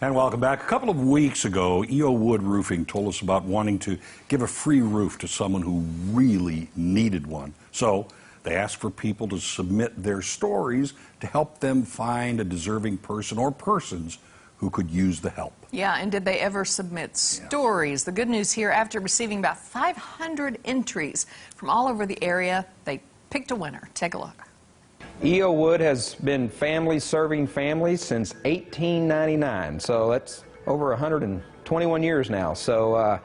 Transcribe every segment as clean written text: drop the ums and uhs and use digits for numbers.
And welcome back. A couple of weeks ago, E.O. Wood Roofing told us about wanting to give a free roof to someone who really needed one. So they asked for people to submit their stories to help them find a deserving person or persons who could use the help. Yeah, and did they ever submit stories? The good news here, after receiving about 500 entries from all over the area, they picked a winner. Take a look. E.O. Wood has been serving families since 1899, so that's over 121 years now. So,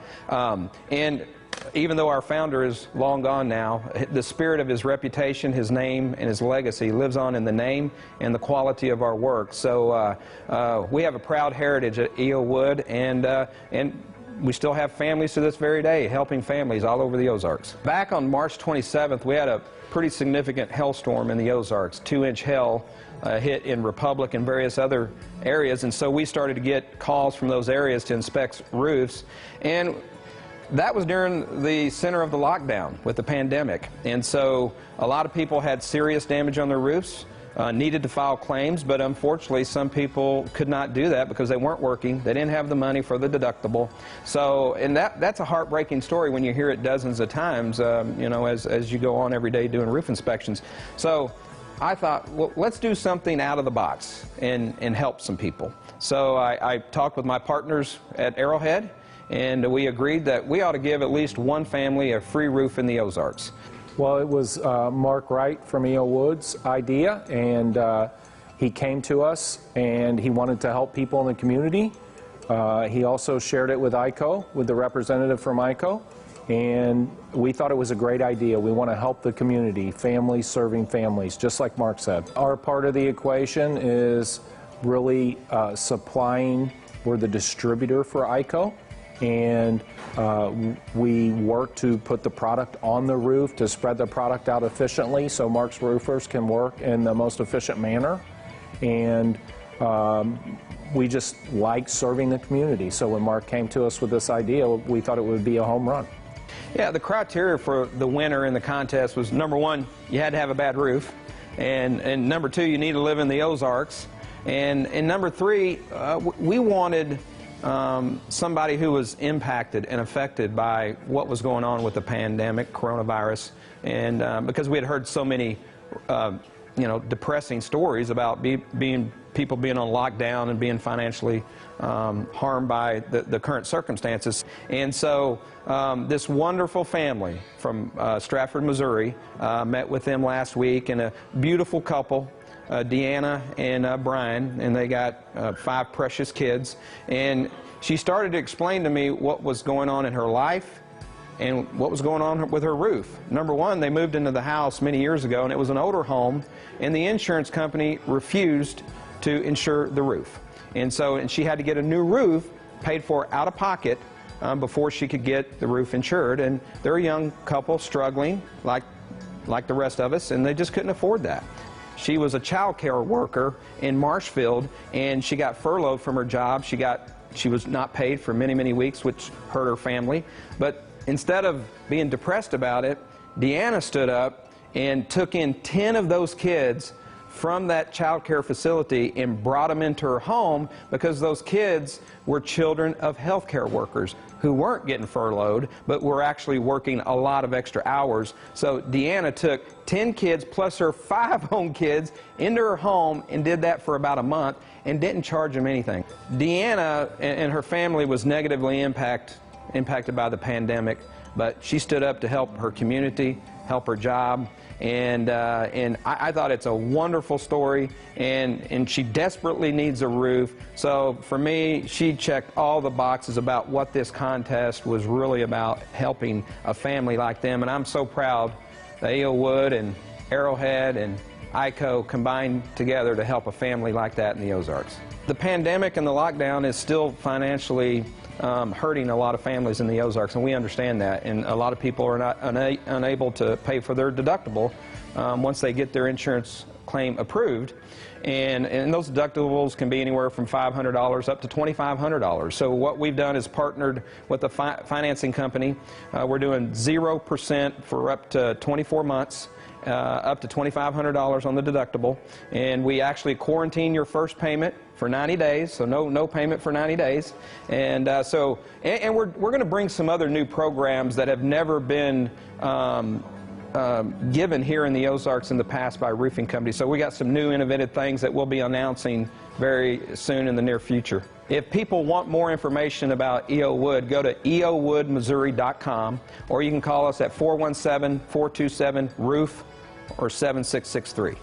and even though our founder is long gone now, the spirit of his reputation, his name, and his legacy lives on in the name and the quality of our work. So we have a proud heritage at E.O. Wood, and we still have families to this very day, helping families all over the Ozarks. Back on March 27th, we had a pretty significant hailstorm in the Ozarks. 2-inch hail hit in Republic and various other areas, and so we started to get calls from those areas to inspect roofs. And that was during the center of the lockdown with the pandemic, and so a lot of people had serious damage on their roofs, needed to file claims, but unfortunately some people could not do that because they weren't working, they didn't have the money for the deductible. So, and that's a heartbreaking story when you hear it dozens of times, you know, as you go on every day doing roof inspections. So I thought, well, let's do something out of the box and help some people. So I talked with my partners at Arrowhead, and we agreed that we ought to give at least one family a free roof in the Ozarks. Well, it was Mark Wright from E.O. Wood's idea, and he came to us and he wanted to help people in the community. He also shared it with ICO, with the representative from ICO, and we thought it was a great idea. We want to help the community, families serving families, just like Mark said. Our part of the equation is really supplying, we're the distributor for ICO, and we work to put the product on the roof, to spread the product out efficiently so Mark's roofers can work in the most efficient manner. And we just like serving the community. So when Mark came to us with this idea, we thought it would be a home run. Yeah, the criteria for the winner in the contest was, number one, you had to have a bad roof, and number two, you need to live in the Ozarks, and number three, we wanted somebody who was impacted and affected by what was going on with the pandemic, coronavirus, and because we had heard so many, you know, depressing stories about people being on lockdown and being financially harmed by the current circumstances. And so this wonderful family from Stratford, Missouri, met with them last week, and a beautiful couple, Deanna and Brian, and they got 5 precious kids. And she started to explain to me what was going on in her life and what was going on with her roof. Number one, they moved into the house many years ago, and it was an older home, and the insurance company refused to insure the roof. And she had to get a new roof paid for out of pocket before she could get the roof insured. And they're a young couple struggling like the rest of us, and they just couldn't afford that. She was a child care worker in Marshfield, and she got furloughed from her job. She was not paid for many, many weeks, which hurt her family. But instead of being depressed about it, Deanna stood up and took in 10 of those kids from that child care facility and brought them into her home, because those kids were children of healthcare workers who weren't getting furloughed but were actually working a lot of extra hours. So Deanna took 10 kids plus her 5 own kids into her home and did that for about a month and didn't charge them anything. Deanna and her family was negatively impacted by the pandemic, but she stood up to help her community, help her job, and I thought it's a wonderful story, and she desperately needs a roof. So for me, she checked all the boxes about what this contest was really about, helping a family like them, and I'm so proud that E.O. Wood and Arrowhead and ICO combined together to help a family like that in the Ozarks. The pandemic and the lockdown is still financially hurting a lot of families in the Ozarks, and we understand that, and a lot of people are not unable to pay for their deductible once they get their insurance claim approved, and those deductibles can be anywhere from $500 up to $2,500. So what we've done is partnered with a financing company. We're doing 0% for up to 24 months, up to $2,500 on the deductible, and we actually quarantine your first payment for 90 days, so no payment for 90 days. And we're going to bring some other new programs that have never been given here in the Ozarks in the past by roofing companies. So we got some new innovative things that we'll be announcing very soon in the near future. If people want more information about E.O. Wood, go to eowoodmissouri.com, or you can call us at 417-427-ROOF or 7663.